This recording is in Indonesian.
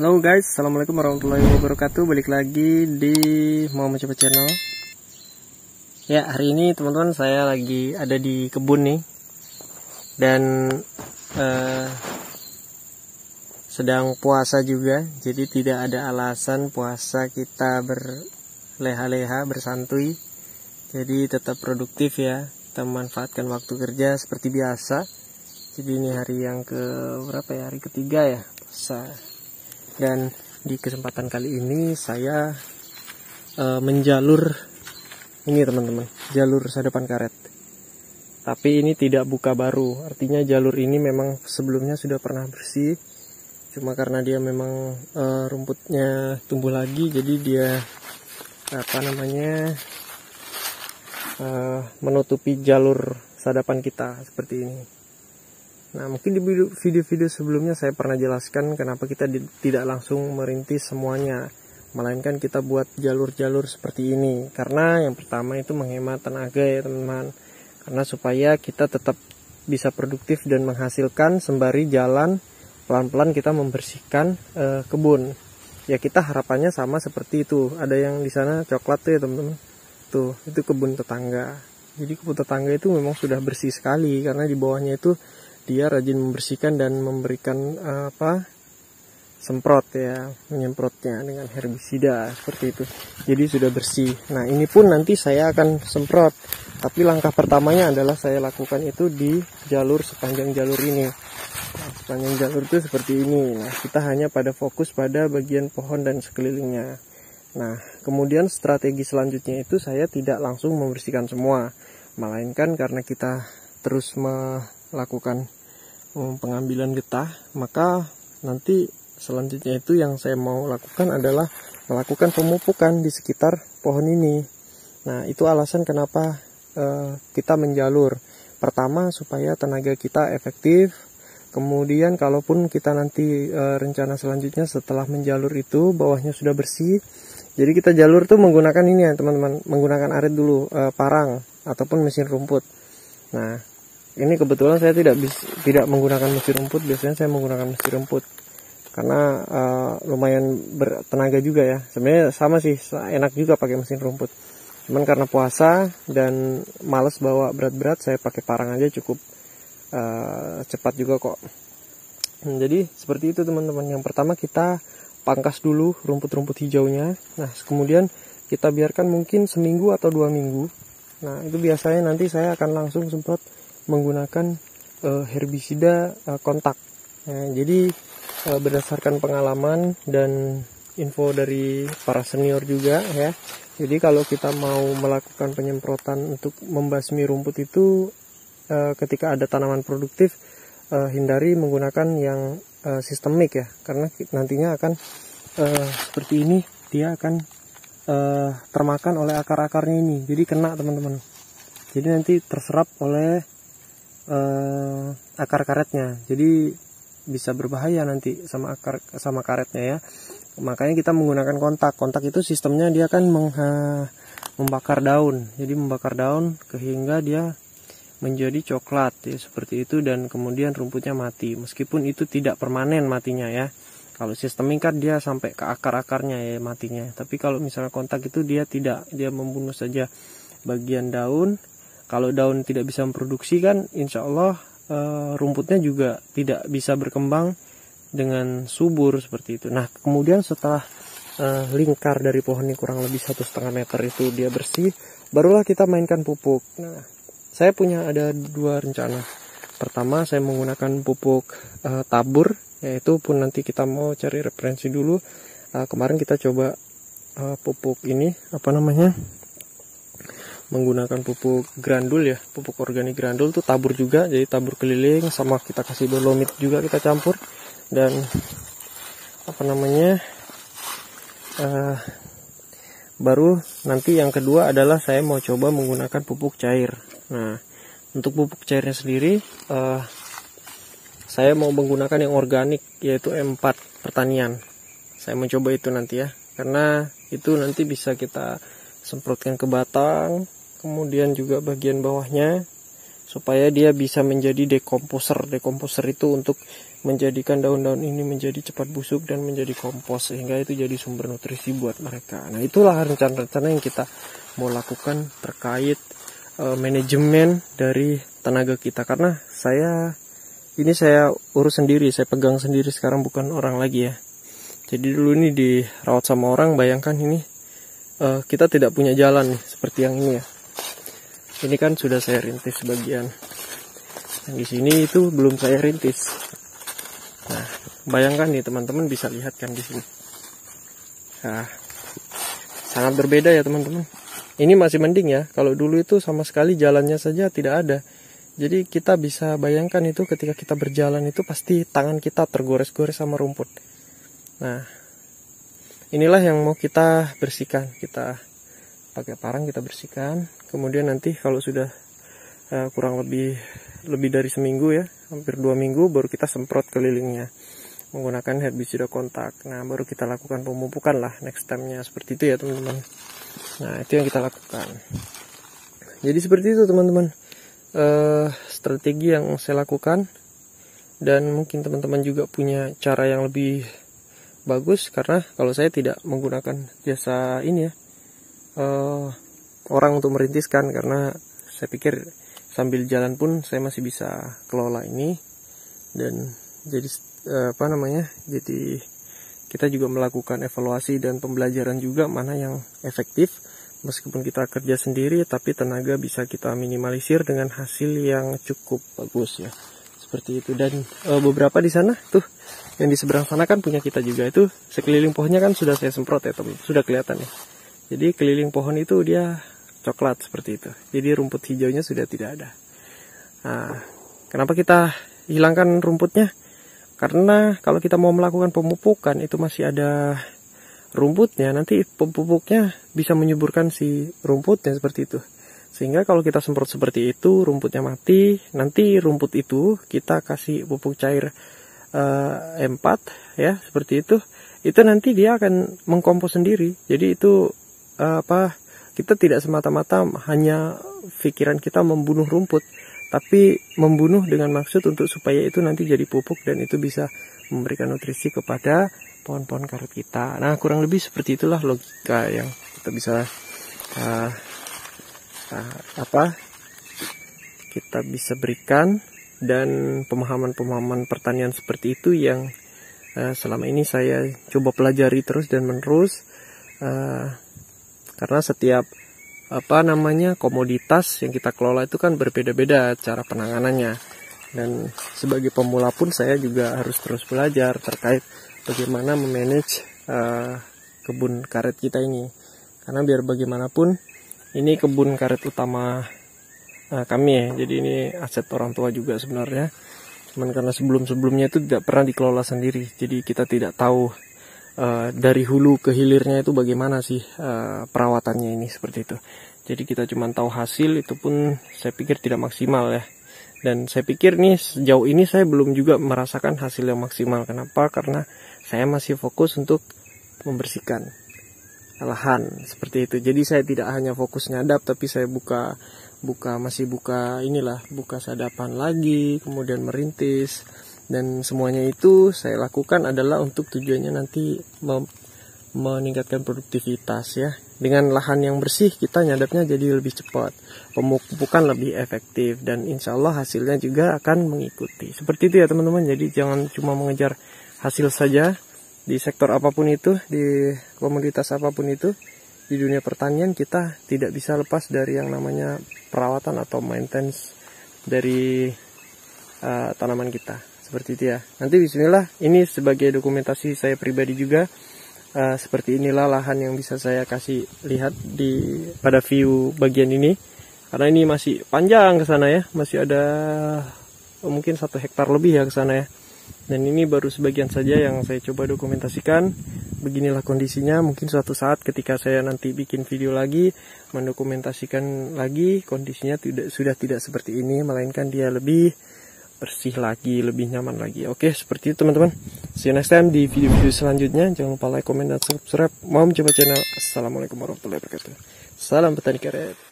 Halo guys, assalamualaikum warahmatullahi wabarakatuh. Balik lagi di Muhammad Coba Channel. Ya, hari ini teman-teman saya lagi ada di kebun nih, dan sedang puasa juga. Jadi tidak ada alasan puasa kita berleha-leha, bersantuy. Jadi tetap produktif ya. Kita memanfaatkan waktu kerja seperti biasa. Jadi ini hari yang ke berapa ya? Hari ketiga ya puasa. Dan di kesempatan kali ini saya menjalur ini teman-teman, jalur sadapan karet. Tapi ini tidak buka baru, artinya jalur ini memang sebelumnya sudah pernah bersih. Cuma karena dia memang rumputnya tumbuh lagi, jadi dia menutupi jalur sadapan kita seperti ini. Nah, mungkin di video-video sebelumnya saya pernah jelaskan kenapa kita tidak langsung merintis semuanya, melainkan kita buat jalur-jalur seperti ini. Karena yang pertama itu menghemat tenaga ya teman-teman, karena supaya kita tetap bisa produktif dan menghasilkan sembari jalan pelan-pelan kita membersihkan kebun. Ya, kita harapannya sama seperti itu. Ada yang di sana coklat tuh ya teman-teman, tuh itu kebun tetangga. Jadi kebun tetangga itu memang sudah bersih sekali, karena di bawahnya itu dia rajin membersihkan dan memberikan semprot ya, menyemprotnya dengan herbisida seperti itu. Jadi sudah bersih. Nah, ini pun nanti saya akan semprot. Tapi langkah pertamanya adalah saya lakukan itu di jalur sepanjang jalur ini. Nah, sepanjang jalur itu seperti ini. Nah, kita hanya pada fokus pada bagian pohon dan sekelilingnya. Nah, kemudian strategi selanjutnya itu saya tidak langsung membersihkan semua, melainkan karena kita terus melakukan pengambilan getah, maka nanti selanjutnya itu yang saya mau lakukan adalah melakukan pemupukan di sekitar pohon ini. Nah, itu alasan kenapa kita menjalur. Pertama, supaya tenaga kita efektif. Kemudian kalaupun kita nanti rencana selanjutnya setelah menjalur itu bawahnya sudah bersih, jadi kita jalur tuh menggunakan ini ya teman-teman, menggunakan arit dulu, parang ataupun mesin rumput. Nah, ini kebetulan saya tidak menggunakan mesin rumput. Biasanya saya menggunakan mesin rumput karena lumayan bertenaga juga ya. Sebenarnya sama sih, enak juga pakai mesin rumput. Cuman karena puasa dan males bawa berat-berat, saya pakai parang aja cukup cepat juga kok. Jadi seperti itu teman-teman. Yang pertama kita pangkas dulu rumput-rumput hijaunya. Nah, kemudian kita biarkan mungkin seminggu atau 2 minggu. Nah, itu biasanya nanti saya akan langsung semprot menggunakan herbisida kontak. Nah, jadi berdasarkan pengalaman dan info dari para senior juga ya. Jadi kalau kita mau melakukan penyemprotan untuk membasmi rumput itu ketika ada tanaman produktif, hindari menggunakan yang sistemik ya, karena nantinya akan seperti ini, dia akan termakan oleh akar-akarnya ini. Jadi kena teman-teman. Jadi nanti terserap oleh akar karetnya, jadi bisa berbahaya nanti sama karetnya ya. Makanya kita menggunakan kontak itu sistemnya dia kan membakar daun, jadi membakar daun hingga dia menjadi coklat ya, seperti itu, dan kemudian rumputnya mati. Meskipun itu tidak permanen matinya ya, kalau sistemik kan dia sampai ke akar-akarnya ya matinya. Tapi kalau misalnya kontak itu dia tidak, dia membunuh saja bagian daun. Kalau daun tidak bisa memproduksi kan insya Allah rumputnya juga tidak bisa berkembang dengan subur seperti itu. Nah, kemudian setelah lingkar dari pohon ini kurang lebih 1,5 meter itu dia bersih, barulah kita mainkan pupuk. Nah, saya punya ada 2 rencana. Pertama, saya menggunakan pupuk tabur, yaitu pun nanti kita mau cari referensi dulu. Kemarin kita coba pupuk ini menggunakan pupuk grandul ya, pupuk organik grandul tuh tabur juga, jadi tabur keliling sama kita kasih dolomit juga kita campur. Dan baru nanti yang kedua adalah saya mau coba menggunakan pupuk cair. Nah, untuk pupuk cairnya sendiri saya mau menggunakan yang organik, yaitu M4 Pertanian. Saya mau coba itu nanti ya, karena itu nanti bisa kita semprotkan ke batang, kemudian juga bagian bawahnya, supaya dia bisa menjadi dekomposer. Dekomposer itu untuk menjadikan daun-daun ini menjadi cepat busuk dan menjadi kompos, sehingga itu jadi sumber nutrisi buat mereka. Nah, itulah rencana-rencana yang kita mau lakukan terkait manajemen dari tenaga kita, karena saya urus sendiri, saya pegang sendiri sekarang, bukan orang lagi ya. Jadi dulu ini dirawat sama orang, bayangkan ini kita tidak punya jalan nih, seperti yang ini ya. Ini kan sudah saya rintis sebagian. Yang di sini itu belum saya rintis. Nah, bayangkan nih teman-teman bisa lihat kan di sini. Nah, sangat berbeda ya teman-teman. Ini masih mending ya. Kalau dulu itu sama sekali jalannya saja tidak ada. Jadi kita bisa bayangkan itu ketika kita berjalan itu pasti tangan kita tergores-gores sama rumput. Nah, inilah yang mau kita bersihkan. Kita pakai parang, kita bersihkan. Kemudian nanti kalau sudah kurang lebih dari seminggu ya, hampir 2 minggu, baru kita semprot kelilingnya menggunakan herbisida kontak. Nah, baru kita lakukan pemupukan lah next time-nya, seperti itu ya teman-teman. Nah, itu yang kita lakukan. Jadi seperti itu teman-teman, strategi yang saya lakukan. Dan mungkin teman-teman juga punya cara yang lebih bagus, karena kalau saya tidak menggunakan jasa ini ya, orang untuk merintiskan, karena saya pikir sambil jalan pun saya masih bisa kelola ini. Dan jadi jadi kita juga melakukan evaluasi dan pembelajaran juga mana yang efektif. Meskipun kita kerja sendiri, tapi tenaga bisa kita minimalisir dengan hasil yang cukup bagus ya, seperti itu. Dan beberapa di sana tuh, yang di seberang sana kan punya kita juga. Itu sekeliling pohonnya kan sudah saya semprot ya teman, sudah kelihatan ya. Jadi keliling pohon itu dia coklat seperti itu. Jadi rumput hijaunya sudah tidak ada. Nah, kenapa kita hilangkan rumputnya? Karena kalau kita mau melakukan pemupukan itu masih ada rumputnya, nanti pemupuknya bisa menyuburkan si rumputnya seperti itu. Sehingga kalau kita semprot seperti itu, rumputnya mati. Nanti rumput itu kita kasih pupuk cair M4 ya, seperti itu. Itu nanti dia akan mengkompos sendiri. Jadi itu kita tidak semata-mata hanya pikiran kita membunuh rumput, tapi membunuh dengan maksud untuk supaya itu nanti jadi pupuk dan itu bisa memberikan nutrisi kepada pohon-pohon karet kita. Nah, kurang lebih seperti itulah logika yang kita bisa kita bisa berikan, dan pemahaman-pemahaman pertanian seperti itu yang selama ini saya coba pelajari terus dan menerus, karena setiap komoditas yang kita kelola itu kan berbeda-beda cara penanganannya. Dan sebagai pemula pun saya juga harus terus belajar terkait bagaimana memanage kebun karet kita ini. Karena biar bagaimanapun ini kebun karet utama kami ya. Jadi ini aset orang tua juga sebenarnya. Cuman karena sebelum-sebelumnya itu tidak pernah dikelola sendiri. Jadi kita tidak tahu dari hulu ke hilirnya itu bagaimana sih perawatannya ini, seperti itu. Jadi kita cuma tahu hasil, itu pun saya pikir tidak maksimal ya. Dan saya pikir nih sejauh ini saya belum juga merasakan hasil yang maksimal. Kenapa? Karena saya masih fokus untuk membersihkan lahan seperti itu. Jadi saya tidak hanya fokus nyadap, tapi saya masih buka sadapan lagi, kemudian merintis. Dan semuanya itu saya lakukan adalah untuk tujuannya nanti meningkatkan produktivitas ya. Dengan lahan yang bersih kita nyadapnya jadi lebih cepat, pemupukan lebih efektif, dan insya Allah hasilnya juga akan mengikuti. Seperti itu ya teman-teman. Jadi jangan cuma mengejar hasil saja di sektor apapun itu, di komoditas apapun itu. Di dunia pertanian kita tidak bisa lepas dari yang namanya perawatan atau maintenance dari tanaman kita. Seperti itu ya. Nanti bismillah, ini sebagai dokumentasi saya pribadi juga. Seperti inilah lahan yang bisa saya kasih lihat pada view bagian ini, karena ini masih panjang ke sana ya, masih ada mungkin 1 hektar lebih ya ke sana ya. Dan ini baru sebagian saja yang saya coba dokumentasikan. Beginilah kondisinya. Mungkin suatu saat ketika saya nanti bikin video lagi, mendokumentasikan lagi, kondisinya sudah tidak seperti ini, melainkan dia lebih bersih lagi, lebih nyaman lagi. Oke, seperti itu teman-teman. See you next time di video-video selanjutnya. Jangan lupa like, komen, dan subscribe. Mau mencoba channel. Assalamualaikum warahmatullahi wabarakatuh. Salam petani karet.